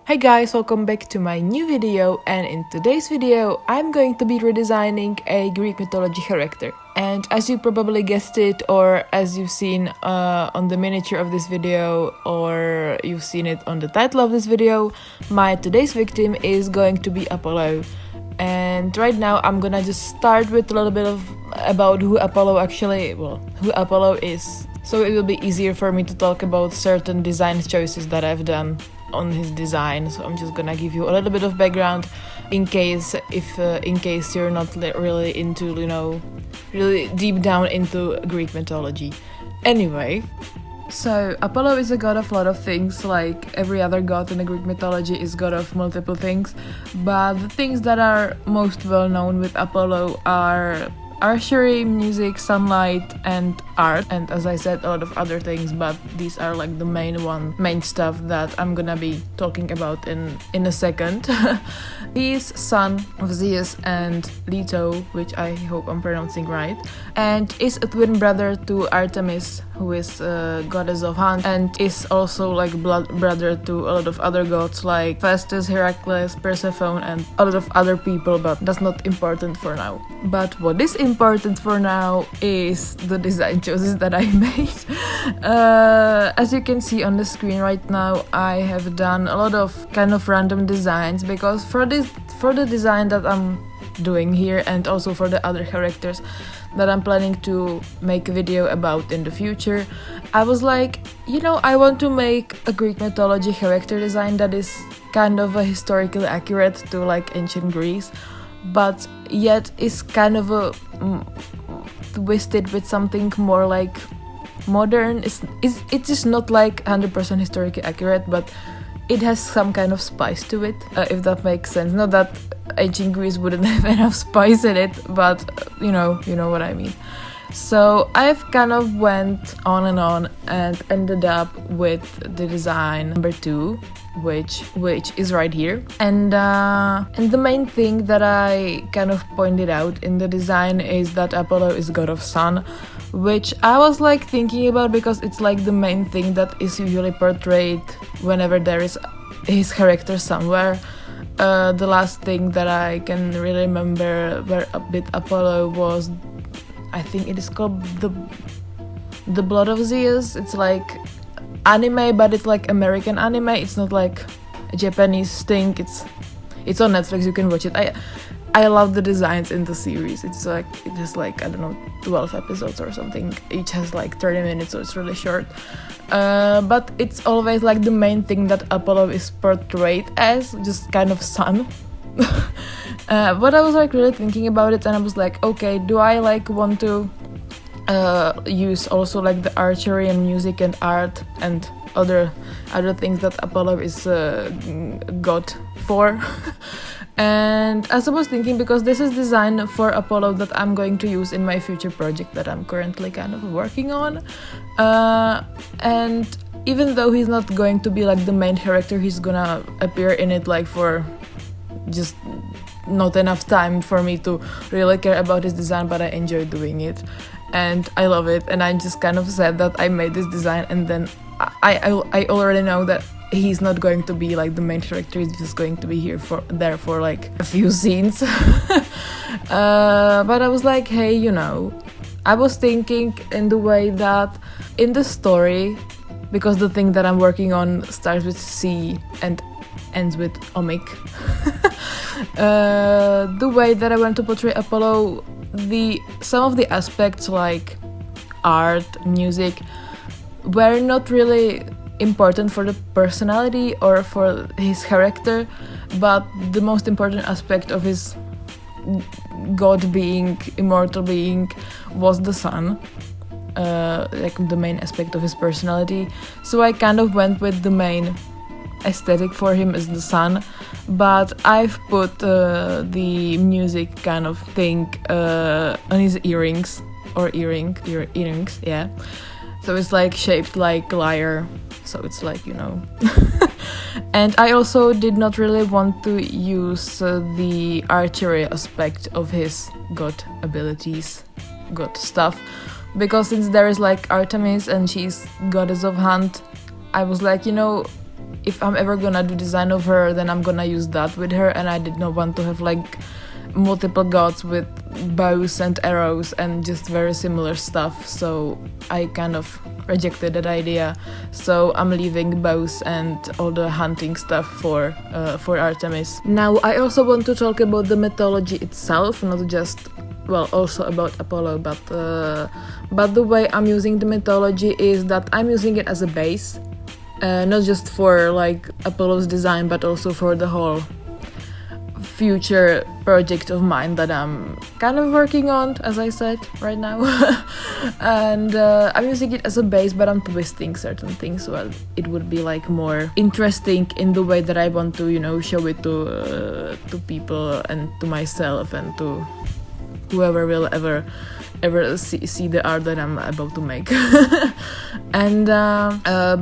Hi guys, welcome back to my new video, and in today's video I'm going to be redesigning a Greek mythology character. And as you probably guessed it, or as you've seen on the miniature of this video, or you've seen it on the title of this video, my today's victim is going to be Apollo. And right now I'm gonna just start with a little bit of about who Apollo is. So it will be easier for me to talk about certain design choices that I've done on his design. So I'm just gonna give you a little bit of background in case you're not really into, really deep down into Greek mythology. Anyway, so Apollo is a god of a lot of things. Like every other god in the Greek mythology is god of multiple things, but the things that are most well known with Apollo are archery, music, sunlight, and art, and as I said, a lot of other things, but these are like the main stuff that I'm gonna be talking about in a second. He is son of Zeus and Leto, which I hope I'm pronouncing right, and is a twin brother to Artemis, who is a goddess of hunt, and is also like blood brother to a lot of other gods like Festus, Heracles, Persephone, and a lot of other people, but that's not important for now. But what is important for now is the design choices that I made. As you can see on the screen right now, I have done a lot of kind of random designs, because for the design that I'm doing here, and also for the other characters that I'm planning to make a video about in the future, I was like, I want to make a Greek mythology character design that is kind of historically accurate to like ancient Greece, but yet is kind of twisted with something more like modern. It's just not like 100% historically accurate, but it has some kind of spice to it, if that makes sense. Not that ancient Greece wouldn't have enough spice in it, but you know what I mean. So I've kind of went on and ended up with the design number 2, which is right here. And the main thing that I kind of pointed out in the design is that Apollo is god of sun, which I was like thinking about because it's like the main thing that is usually portrayed whenever there is his character somewhere. The last thing that I can really remember with Apollo was, I think it is called the Blood of Zeus. It's like anime, but it's like American anime. It's not like a Japanese thing. It's on Netflix. You can watch it. I love the designs in the series. It has like I don't know, 12 episodes or something. Each has like 30 minutes, so it's really short. But it's always like the main thing that Apollo is portrayed as, just kind of sun. But I was like really thinking about it, and I was like, okay, do I like want to use also like the archery and music and art and other things that Apollo is god for? And as I was thinking, because this is designed for Apollo that I'm going to use in my future project that I'm currently kind of working on, and even though he's not going to be like the main character, he's gonna appear in it like for just not enough time for me to really care about his design, but I enjoy doing it and I love it. And I just kind of said that I made this design, and then I already know that he's not going to be like the main character. He's just going to be there for like a few scenes. But I was like, hey, I was thinking in the way that in the story, because the thing that I'm working on starts with C and ends with omic. The way that I want to portray Apollo, some of the aspects like art, music, were not really important for the personality or for his character, but the most important aspect of his god being, immortal being, was the sun. Like the main aspect of his personality. So I kind of went with the main aesthetic for him as the sun, but I've put the music kind of thing on his earrings, yeah. So it's like shaped like lyre, so it's like And I also did not really want to use the archery aspect of his god abilities, god stuff, because since there is like Artemis and she's goddess of hunt, I was like, if I'm ever gonna do design of her, then I'm gonna use that with her, and I did not want to have like multiple gods with bows and arrows and just very similar stuff, so I kind of rejected that idea. So I'm leaving bows and all the hunting stuff for Artemis. Now I also want to talk about the mythology itself, not just, well, also about Apollo, but the way I'm using the mythology is that I'm using it as a base, not just for like Apollo's design, but also for the whole future project of mine that I'm kind of working on, as I said, right now. And I'm using it as a base, but I'm twisting certain things, well, it would be like more interesting in the way that I want to, you know, show it to people and to myself and to whoever will ever see the art that I'm about to make. And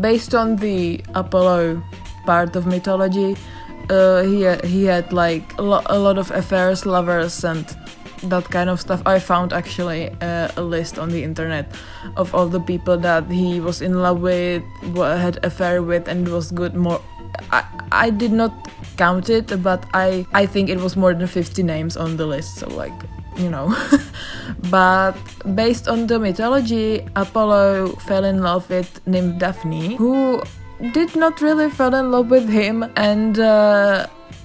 based on the Apollo part of mythology, he had like a lot of affairs, lovers, and that kind of stuff. I found actually a list on the internet of all the people that he was in love with, had affair with, and it was good. More, I did not count it, but I think it was more than 50 names on the list. So like, you know. But based on the mythology, Apollo fell in love with nymph Daphne, who did not really fall in love with him, and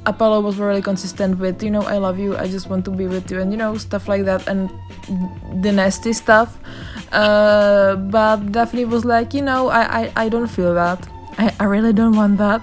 Apollo was really consistent with, you know, I love you, I just want to be with you, and you know, stuff like that, and the nasty stuff. But Daphne was like, you know, I don't feel that, I really don't want that.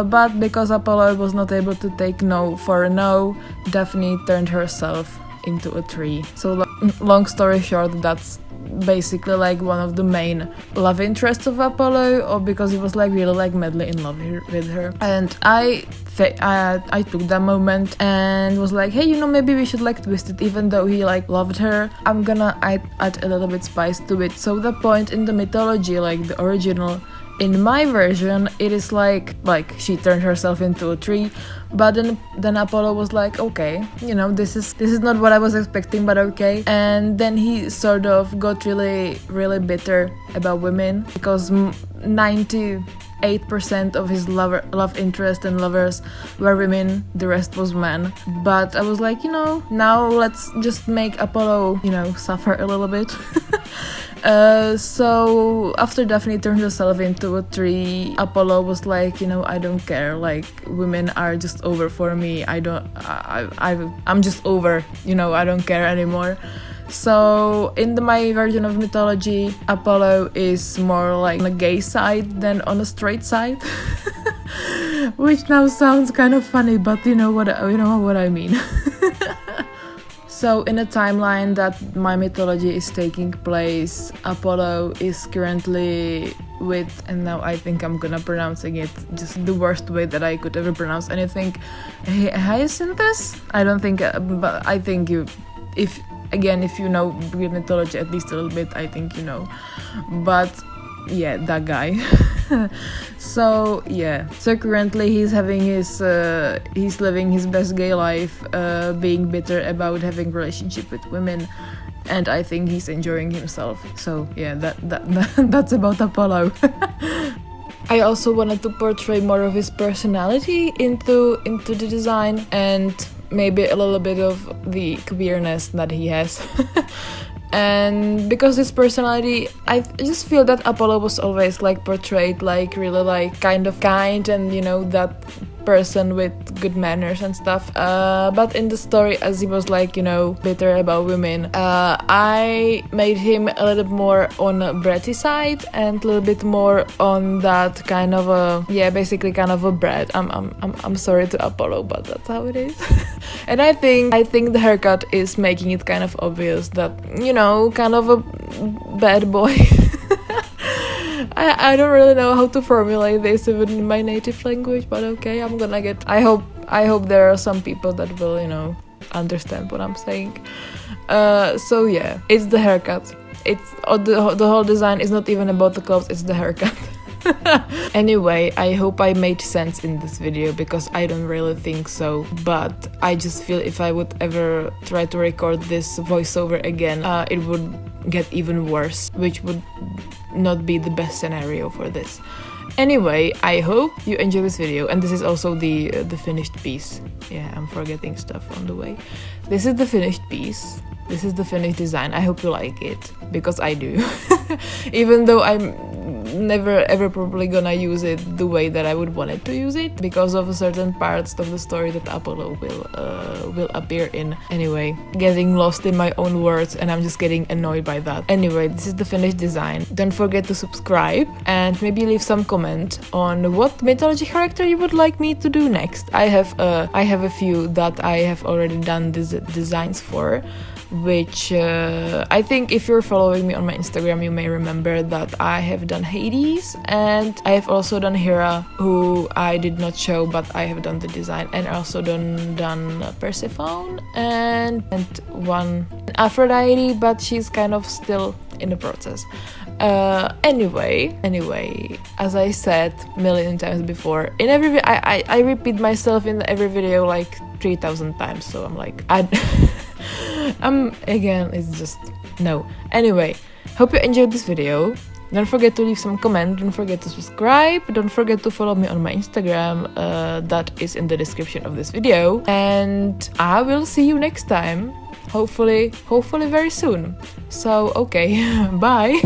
But because Apollo was not able to take no for a no, Daphne turned herself into a tree. So long story short, that's basically like one of the main love interests of Apollo, or because he was like really like madly in love with her. And I took that moment and was like, hey, you know, maybe we should like twist it, even though he like loved her, I'm gonna add a little bit spice to it. So the point in the mythology, like the original, in my version, it is like she turned herself into a tree, but then Apollo was like, okay, you know, this is not what I was expecting, but okay. And then he sort of got really, really bitter about women, because 98% of his love interest and lovers were women, the rest was men. But I was like, you know, now let's just make Apollo, you know, suffer a little bit. So after Daphne turned herself into a tree, Apollo was like, you know, I don't care, like women are just over for me, I'm just over, you know, I don't care anymore. So in my version of mythology, Apollo is more like on a gay side than on a straight side. Which now sounds kind of funny, but you know what I mean. So in a timeline that my mythology is taking place, Apollo is currently with, and now I think I'm gonna pronouncing it just the worst way that I could ever pronounce anything, Hyacinthus? I don't think, but I think if you know Greek mythology at least a little bit, I think you know. But yeah, that guy. So currently he's having he's living his best gay life, being bitter about having relationship with women, and I think he's enjoying himself. So yeah, that's about Apollo. I also wanted to portray more of his personality into the design, and maybe a little bit of the queerness that he has. And because his personality, I just feel that Apollo was always like portrayed like really like kind of kind, and you know, that person with good manners and stuff. But in the story, as he was like, you know, bitter about women, I made him a little bit more on a bratty side and a little bit more on that kind of basically kind of a brat. I'm sorry to Apollo, but that's how it is. And I think the haircut is making it kind of obvious that, you know, kind of a bad boy. I don't really know how to formulate this even in my native language, but okay, I hope there are some people that will, you know, understand what I'm saying. So yeah, it's the haircut. It's the whole design is not even about the clothes, it's the haircut. Anyway, I hope I made sense in this video, because I don't really think so, but I just feel if I would ever try to record this voiceover again, it would get even worse, which would not be the best scenario for this. Anyway, I hope you enjoy this video, and this is also the finished piece. Yeah, I'm forgetting stuff on the way. This is the finished piece. This is the finished design. I hope you like it, because I do. Even though I'm never ever probably gonna use it the way that I would want it to use it, because of certain parts of the story that Apollo will appear in. Anyway, getting lost in my own words, and I'm just getting annoyed by that. Anyway, this is the finished design. Don't forget to subscribe and maybe leave some comment on what mythology character you would like me to do next. I have a few that I have already done these designs for, which I think if you're following me on my Instagram, you may remember that I have done Hades, and I have also done Hera, who I did not show, but I have done the design, and also done Persephone and one Aphrodite, but she's kind of still in the process. Anyway, as I said a million times before, in every I repeat myself in every video like 3,000 times, so I'm like, again, it's just no. Anyway, hope you enjoyed this video. Don't forget to leave some comment, don't forget to subscribe, don't forget to follow me on my Instagram, that is in the description of this video, and I will see you next time, hopefully very soon. So okay, bye.